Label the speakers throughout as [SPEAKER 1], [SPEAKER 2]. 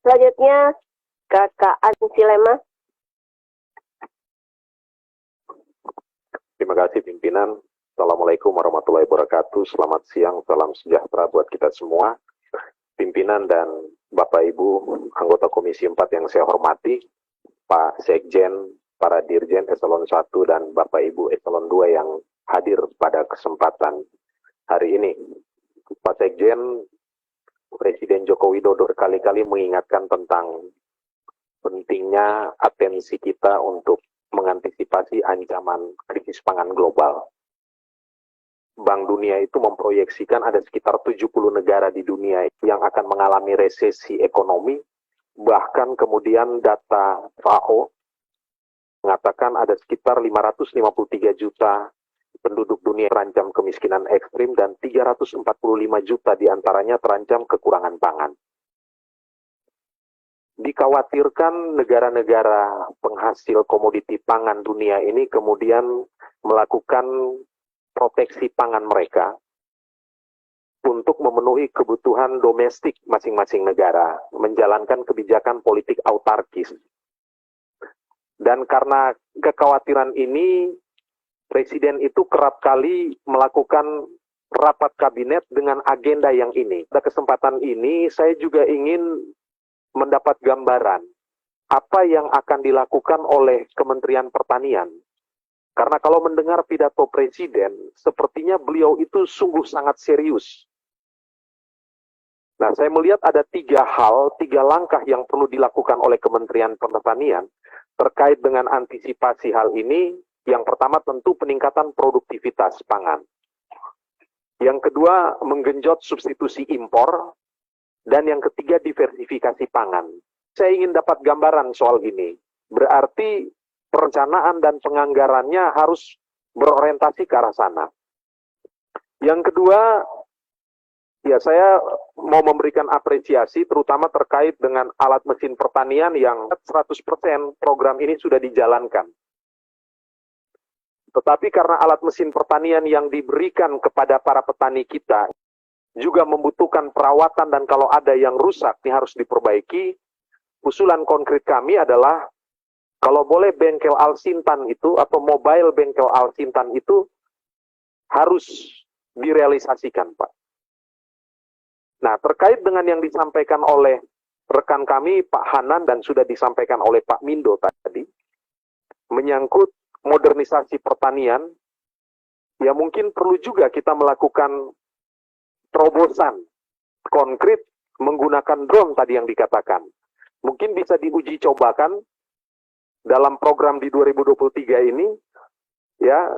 [SPEAKER 1] Selanjutnya, Kakak Ansilema.
[SPEAKER 2] Terima kasih pimpinan. Assalamualaikum warahmatullahi wabarakatuh. Selamat siang, salam sejahtera buat kita semua. Pimpinan dan Bapak Ibu anggota Komisi 4 yang saya hormati, Pak Sekjen, para Dirjen Eselon 1 dan Bapak Ibu Eselon 2 yang hadir pada kesempatan hari ini. Pak Sekjen, Presiden Joko Widodo berkali-kali mengingatkan tentang pentingnya atensi kita untuk mengantisipasi ancaman krisis pangan global. Bank Dunia itu memproyeksikan ada sekitar 70 negara di dunia yang akan mengalami resesi ekonomi, bahkan kemudian data FAO mengatakan ada sekitar 553 juta penduduk dunia terancam kemiskinan ekstrim dan 345 juta diantaranya terancam kekurangan pangan. Dikhawatirkan negara-negara penghasil komoditi pangan dunia ini kemudian melakukan proteksi pangan mereka untuk memenuhi kebutuhan domestik masing-masing negara, menjalankan kebijakan politik autarkis. Dan karena kekhawatiran ini, Presiden itu kerap kali melakukan rapat kabinet dengan agenda yang ini. Pada kesempatan ini, saya juga ingin mendapat gambaran apa yang akan dilakukan oleh Kementerian Pertanian. Karena kalau mendengar pidato Presiden, sepertinya beliau itu sungguh sangat serius. Nah, saya melihat ada 3 langkah yang perlu dilakukan oleh Kementerian Pertanian terkait dengan antisipasi hal ini. Yang pertama tentu peningkatan produktivitas pangan. Yang kedua, menggenjot substitusi impor. Dan yang ketiga, diversifikasi pangan. Saya ingin dapat gambaran soal ini. Berarti perencanaan dan penganggarannya harus berorientasi ke arah sana. Yang kedua, ya saya mau memberikan apresiasi terutama terkait dengan alat mesin pertanian yang 100% program ini sudah dijalankan. Tetapi karena alat mesin pertanian yang diberikan kepada para petani kita juga membutuhkan perawatan dan kalau ada yang rusak ini harus diperbaiki, usulan konkret kami adalah kalau boleh bengkel Alsintan itu atau mobile bengkel Alsintan itu harus direalisasikan, Pak. Nah, terkait dengan yang disampaikan oleh rekan kami, Pak Hanan, dan sudah disampaikan oleh Pak Mindo tadi, menyangkut modernisasi pertanian, ya mungkin perlu juga kita melakukan terobosan konkret menggunakan drone tadi yang dikatakan. Mungkin bisa diuji cobakan dalam program di 2023 ini, ya,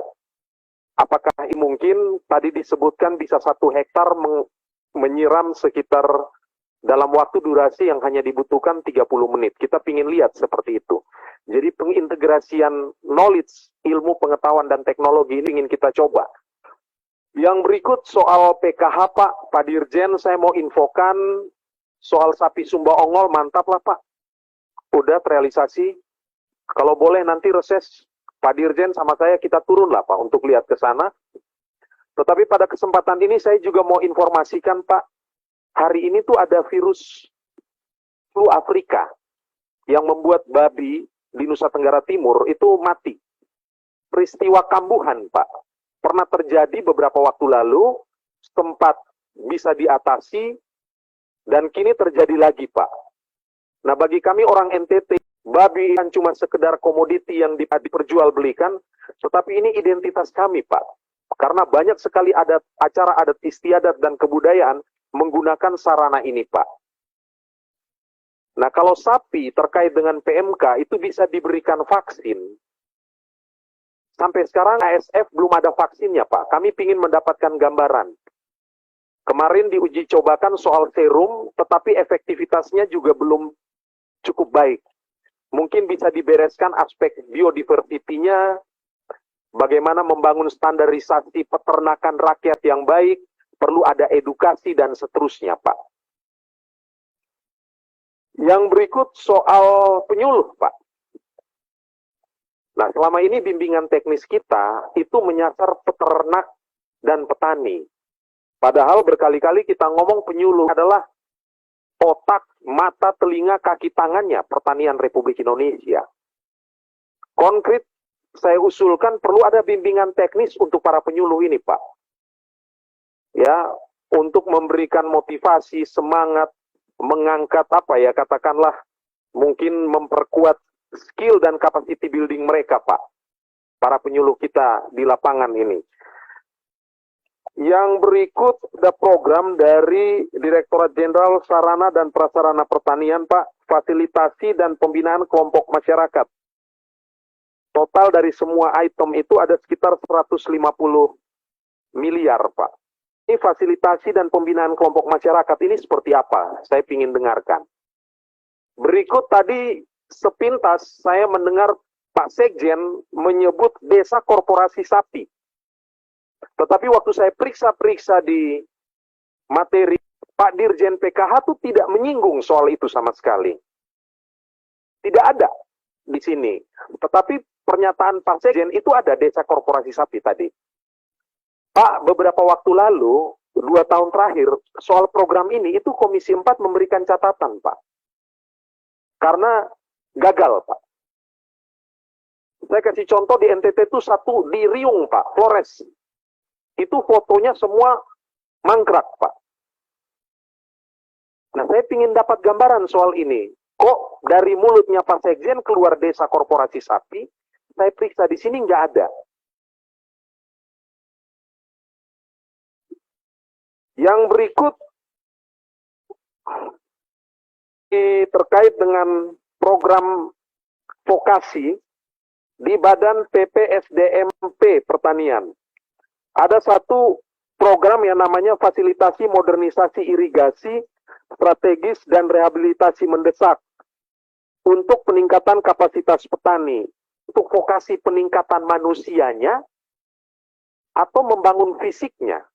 [SPEAKER 2] apakah mungkin tadi disebutkan bisa 1 hektar menyiram sekitar dalam waktu durasi yang hanya dibutuhkan 30 menit. Kita ingin lihat seperti itu. Jadi pengintegrasian knowledge, ilmu pengetahuan dan teknologi ini ingin kita coba. Yang berikut soal PKH Pak Dirjen, saya mau infokan soal sapi Sumba Ongol, mantap lah Pak. Udah terrealisasi. Kalau boleh nanti reses Pak Dirjen sama saya kita turun lah Pak untuk lihat ke sana. Tetapi pada kesempatan ini saya juga mau informasikan Pak, hari ini tuh ada virus flu Afrika yang membuat babi di Nusa Tenggara Timur itu mati. Peristiwa kambuhan, Pak, pernah terjadi beberapa waktu lalu, sempat bisa diatasi, dan kini terjadi lagi, Pak. Nah, bagi kami orang NTT, babi yang cuma sekedar komoditi yang diperjualbelikan, tetapi ini identitas kami, Pak. Karena banyak sekali acara adat istiadat dan kebudayaan menggunakan sarana ini, Pak. Nah, kalau sapi terkait dengan PMK itu bisa diberikan vaksin. Sampai sekarang ASF belum ada vaksinnya, Pak. Kami ingin mendapatkan gambaran. Kemarin diuji cobakan soal serum, tetapi efektivitasnya juga belum cukup baik. Mungkin bisa dibereskan aspek biodiversity-nya, bagaimana membangun standarisasi peternakan rakyat yang baik, perlu ada edukasi dan seterusnya, Pak. Yang berikut soal penyuluh, Pak. Nah, selama ini bimbingan teknis kita itu menyasar peternak dan petani. Padahal berkali-kali kita ngomong penyuluh adalah otak, mata, telinga, kaki, tangannya pertanian Republik Indonesia. Konkret, saya usulkan perlu ada bimbingan teknis untuk para penyuluh ini, Pak. Ya, untuk memberikan motivasi, semangat, mengangkat apa ya, katakanlah mungkin memperkuat skill dan capacity building mereka, Pak. Para penyuluh kita di lapangan ini. Yang berikut ada program dari Direktorat Jenderal Sarana dan Prasarana Pertanian, Pak, fasilitasi dan pembinaan kelompok masyarakat. Total dari semua item itu ada sekitar 150 miliar, Pak. Ini fasilitasi dan pembinaan kelompok masyarakat ini seperti apa? Saya ingin dengarkan. Berikut tadi sepintas saya mendengar Pak Sekjen menyebut desa korporasi sapi. Tetapi waktu saya periksa-periksa di materi, Pak Dirjen PKH itu tidak menyinggung soal itu sama sekali. Tidak ada di sini. Tetapi pernyataan Pak Sekjen itu ada desa korporasi sapi tadi. Pak, beberapa waktu lalu, 2 tahun terakhir, soal program ini, itu Komisi 4 memberikan catatan, Pak. Karena gagal, Pak. Saya kasih contoh di NTT itu satu di Riung, Pak, Flores. Itu fotonya semua mangkrak, Pak. Nah, saya ingin dapat gambaran soal ini. Kok dari mulutnya Pak Sekjen keluar desa korporasi sapi, saya periksa di sini nggak ada. Yang berikut terkait dengan program vokasi di Badan PPSDMP Pertanian. Ada satu program yang namanya fasilitasi modernisasi irigasi strategis dan rehabilitasi mendesak untuk peningkatan kapasitas petani. Untuk vokasi peningkatan manusianya atau membangun fisiknya.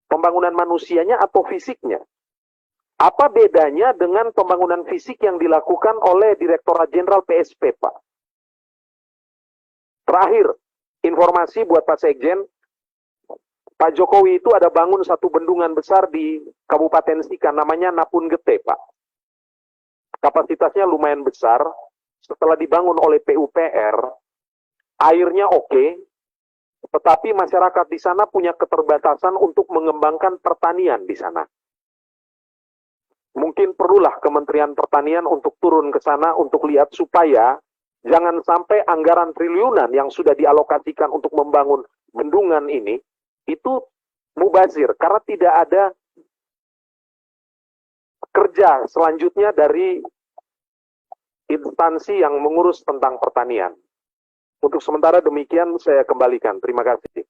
[SPEAKER 2] Pembangunan manusianya atau fisiknya. Apa bedanya dengan pembangunan fisik yang dilakukan oleh Direktorat Jenderal PSP, Pak? Terakhir, informasi buat Pak Sekjen, Pak Jokowi itu ada bangun satu bendungan besar di Kabupaten Sika, namanya Napun Gete, Pak. Kapasitasnya lumayan besar, setelah dibangun oleh PUPR, airnya oke, tetapi masyarakat di sana punya keterbatasan untuk mengembangkan pertanian di sana. Mungkin perlulah Kementerian Pertanian untuk turun ke sana untuk lihat supaya jangan sampai anggaran triliunan yang sudah dialokasikan untuk membangun bendungan ini, itu mubazir, karena tidak ada kerja selanjutnya dari instansi yang mengurus tentang pertanian. Untuk sementara demikian saya kembalikan. Terima kasih.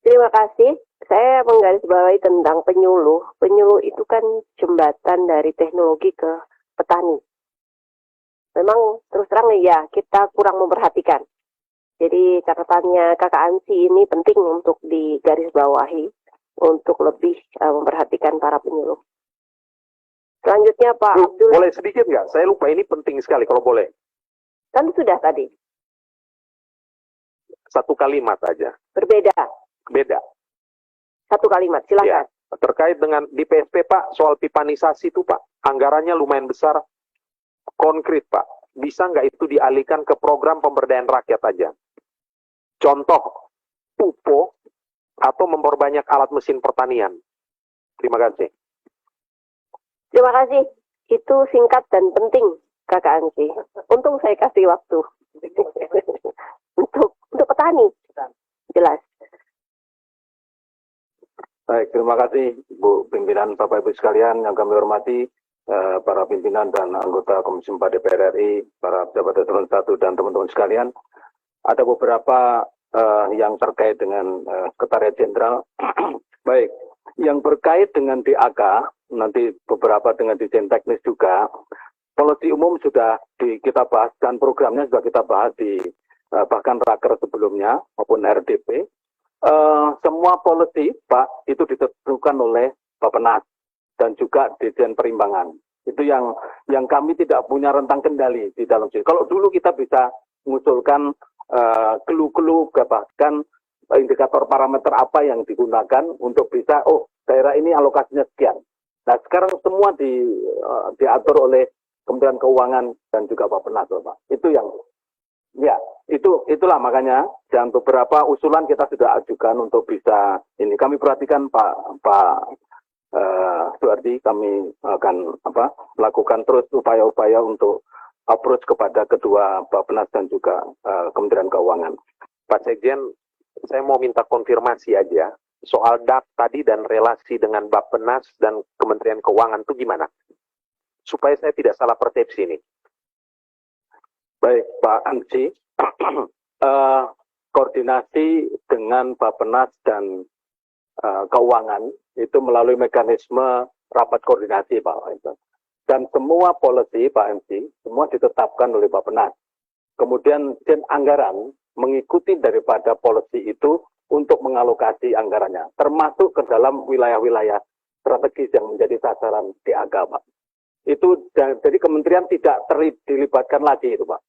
[SPEAKER 1] Terima kasih. Saya menggarisbawahi tentang penyuluh. Penyuluh itu kan jembatan dari teknologi ke petani. Memang terus terang ya, kita kurang memperhatikan. Jadi catatannya Kakak Ansi ini penting untuk digarisbawahi, untuk lebih memperhatikan para penyuluh. Selanjutnya Pak Abdul.
[SPEAKER 2] Boleh sedikit nggak? Saya lupa, ini penting sekali kalau boleh.
[SPEAKER 1] Kan sudah tadi.
[SPEAKER 2] Satu kalimat aja.
[SPEAKER 1] Berbeda.
[SPEAKER 2] Beda.
[SPEAKER 1] Satu kalimat, silakan.
[SPEAKER 2] Ya, terkait dengan di PSP, Pak, soal pipanisasi itu, Pak, anggarannya lumayan besar. Konkret, Pak. Bisa nggak itu dialihkan ke program pemberdayaan rakyat aja? Contoh, pupuk atau memperbanyak alat mesin pertanian. Terima kasih.
[SPEAKER 1] Terima kasih. Itu singkat dan penting, Kakak Ansi. Untung saya kasih waktu. untuk petani. Jelas.
[SPEAKER 3] Baik, terima kasih Bu Pimpinan, Bapak Ibu sekalian yang kami hormati, para pimpinan dan anggota Komisi 4 DPR RI, para pejabat eselon 1 dan teman-teman sekalian. Ada beberapa yang terkait dengan Sekretariat Jenderal. Baik, yang berkait dengan DAK, nanti beberapa dengan Dirjen Teknis juga, policy umum sudah kita bahas dan programnya sudah kita bahas di bahkan raker sebelumnya maupun RDP. Semua policy, Pak, itu ditentukan oleh Bappenas dan juga Dirjen Perimbangan. Itu yang kami tidak punya rentang kendali di dalam situ. Kalau dulu kita bisa mengusulkan clue-clue, bahkan indikator parameter apa yang digunakan untuk bisa, oh daerah ini alokasinya sekian. Nah sekarang semua diatur oleh Kementerian Keuangan dan juga Bappenas, Pak. Itu yang ya itulah makanya dan beberapa usulan kita sudah ajukan untuk bisa ini. Kami perhatikan Pak Suardi, kami akan melakukan terus upaya-upaya untuk approach kepada kedua Bappenas dan juga Kementerian Keuangan.
[SPEAKER 2] Pak Sekjen, saya mau minta konfirmasi aja soal DAP tadi dan relasi dengan Bappenas dan Kementerian Keuangan itu gimana? Supaya saya tidak salah persepsi ini.
[SPEAKER 3] Baik, Pak Ansi, koordinasi dengan Bappenas dan Keuangan itu melalui mekanisme rapat koordinasi, Pak. Dan semua policy, Pak MC, semua ditetapkan oleh Bappenas. Kemudian anggaran mengikuti daripada policy itu untuk mengalokasi anggarannya, termasuk ke dalam wilayah-wilayah strategis yang menjadi sasaran DAK, Pak. Itu jadi kementerian tidak dilibatkan lagi itu, Pak.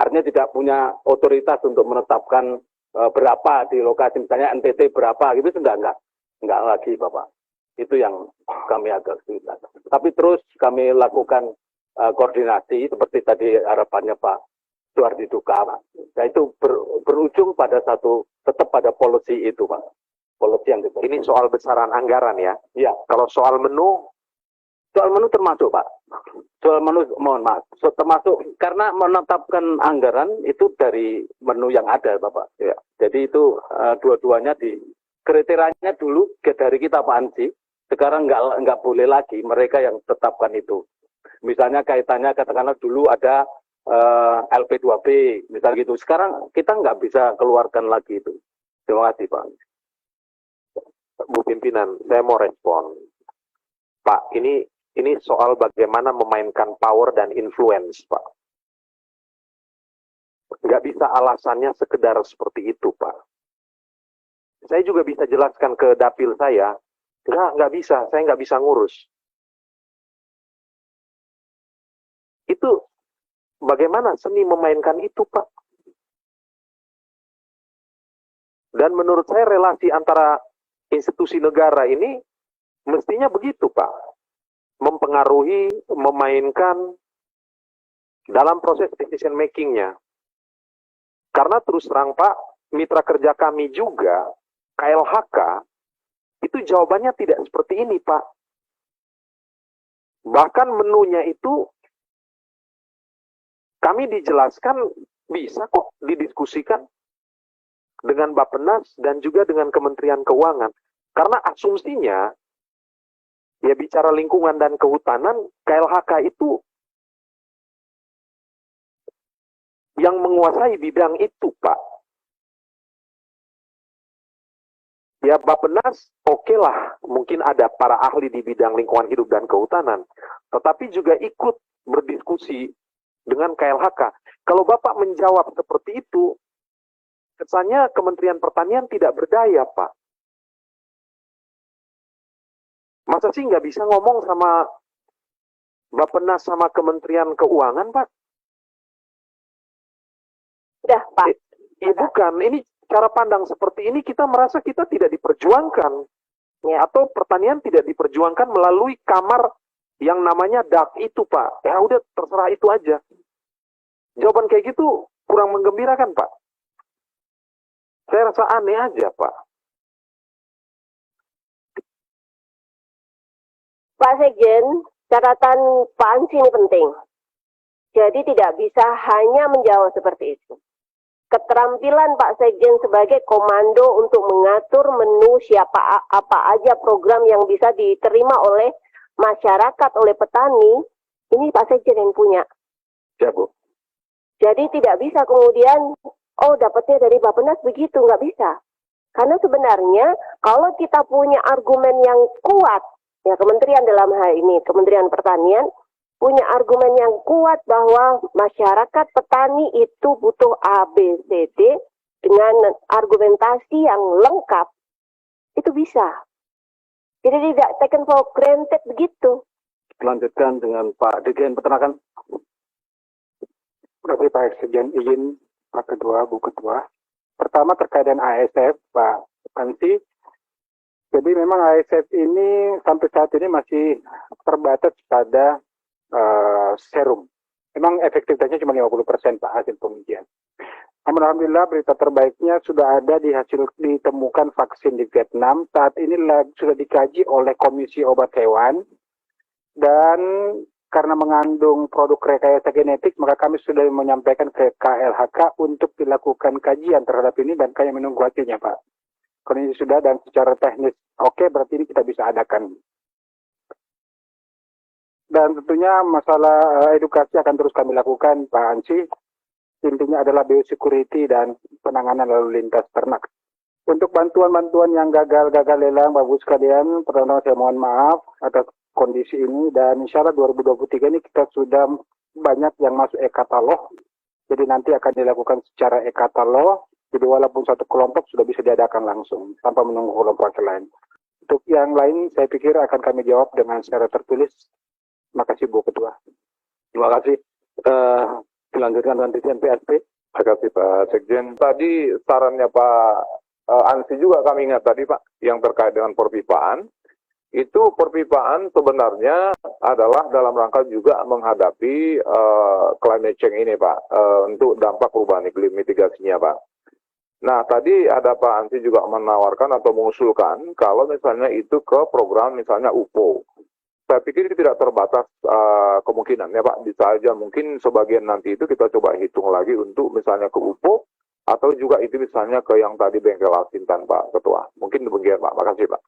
[SPEAKER 3] Artinya tidak punya otoritas untuk menetapkan berapa di lokasi, misalnya NTT berapa gitu, enggak lagi, Bapak. Itu yang kami agak kesulitan. Tapi terus kami lakukan koordinasi seperti tadi harapannya Pak Suardi Duka, Pak. Nah itu berujung pada tetap pada policy itu, Pak. Policy yang itu.
[SPEAKER 2] Ini soal besaran anggaran ya?
[SPEAKER 3] Iya.
[SPEAKER 2] Kalau soal menu
[SPEAKER 3] termasuk, Pak. Soal menu, mohon maaf, termasuk karena menetapkan anggaran itu dari menu yang ada, Bapak. Ya. Jadi itu dua-duanya kriterianya dulu dari kita, Pak Ansi. Sekarang nggak boleh lagi mereka yang tetapkan itu. Misalnya kaitannya katakanlah dulu ada LP2B, misal gitu. Sekarang kita nggak bisa keluarkan lagi itu. Terima kasih, Pak.
[SPEAKER 2] Bu Pimpinan, saya mau respon. Pak, ini soal bagaimana memainkan power dan influence, Pak. Nggak bisa alasannya sekedar seperti itu, Pak. Saya juga bisa jelaskan ke dapil saya, nggak bisa, saya nggak bisa ngurus. Itu bagaimana seni memainkan itu, Pak? Dan menurut saya relasi antara institusi negara ini mestinya begitu, Pak. Mempengaruhi, memainkan dalam proses decision making-nya. Karena terus terang, Pak, mitra kerja kami juga, KLHK, itu jawabannya tidak seperti ini, Pak. Bahkan menunya itu kami dijelaskan bisa kok didiskusikan dengan Bappenas dan juga dengan Kementerian Keuangan. Karena asumsinya, ya bicara lingkungan dan kehutanan, KLHK itu yang menguasai bidang itu, Pak. Ya Bappenas, oke lah, mungkin ada para ahli di bidang lingkungan hidup dan kehutanan, tetapi juga ikut berdiskusi dengan KLHK. Kalau Bapak menjawab seperti itu, kesannya Kementerian Pertanian tidak berdaya, Pak. Masa sih nggak bisa ngomong sama Bappenas sama Kementerian Keuangan, Pak?
[SPEAKER 1] Udah, Pak.
[SPEAKER 2] Bukan, ini cara pandang seperti ini kita merasa kita tidak diperjuangkan. Ya. Atau pertanian tidak diperjuangkan melalui kamar yang namanya DAK itu, Pak. Ya udah, terserah itu aja. Jawaban kayak gitu kurang menggembirakan, Pak. Saya rasa aneh aja, Pak.
[SPEAKER 1] Pak Sekjen, catatan Pak Ansi ini penting. Jadi tidak bisa hanya menjawab seperti itu. Keterampilan Pak Sekjen sebagai komando untuk mengatur menu apa aja program yang bisa diterima oleh masyarakat, oleh petani, ini Pak Sekjen yang punya.
[SPEAKER 3] Ya, Bu.
[SPEAKER 1] Jadi tidak bisa kemudian, dapatnya dari Bappenas begitu, nggak bisa. Karena sebenarnya kalau kita punya argumen yang kuat, ya kementerian dalam hal ini, Kementerian Pertanian, punya argumen yang kuat bahwa masyarakat petani itu butuh A, B, C, D dengan argumentasi yang lengkap, itu bisa. Jadi tidak taken for granted begitu.
[SPEAKER 3] Lanjutkan dengan Pak Dirjen Peternakan.
[SPEAKER 4] Berarti Pak Sekjen izin Pak Ketua, Bu Ketua. Pertama terkait dengan ASF, Pak Ansi, Jadi memang ASF ini sampai saat ini masih terbatas pada serum. Memang efektivitasnya cuma 50% Pak hasil pengujian. Namun alhamdulillah berita terbaiknya sudah ada ditemukan vaksin di Vietnam. Saat ini sudah dikaji oleh Komisi Obat Hewan dan karena mengandung produk rekayasa genetik, maka kami sudah menyampaikan ke KLHK untuk dilakukan kajian terhadap ini dan kami menunggu hasilnya Pak. Kondisi sudah dan secara teknis oke, berarti ini kita bisa adakan. Dan tentunya masalah edukasi akan terus kami lakukan Pak Ansi. Intinya adalah biosecurity dan penanganan lalu lintas ternak. Untuk bantuan-bantuan yang gagal lelang, Bapak Ibu sekalian, pertama saya mohon maaf atas kondisi ini dan insya Allah 2023 ini kita sudah banyak yang masuk e-katalog. Jadi nanti akan dilakukan secara e-katalog. Jadi walaupun satu kelompok sudah bisa diadakan langsung tanpa menunggu kelompok lain. Untuk yang lain saya pikir akan kami jawab dengan secara tertulis. Terima kasih Bu Ketua.
[SPEAKER 3] Terima kasih. Dilanjutkan dengan Dirjen PSP.
[SPEAKER 2] Terima kasih Pak Sekjen. Tadi sarannya Pak Ansi juga kami ingat tadi Pak, yang terkait dengan perpipaan. Itu perpipaan sebenarnya adalah dalam rangka juga menghadapi climate change ini Pak, untuk dampak perubahan iklim mitigasinya Pak. Nah tadi ada Pak Ansi juga menawarkan atau mengusulkan kalau misalnya itu ke program misalnya UPO. Saya pikir tidak terbatas kemungkinan ya Pak, bisa aja mungkin sebagian nanti itu kita coba hitung lagi untuk misalnya ke UPO atau juga itu misalnya ke yang tadi bengkel Asintan Pak Ketua. Mungkin demikian Pak, makasih Pak.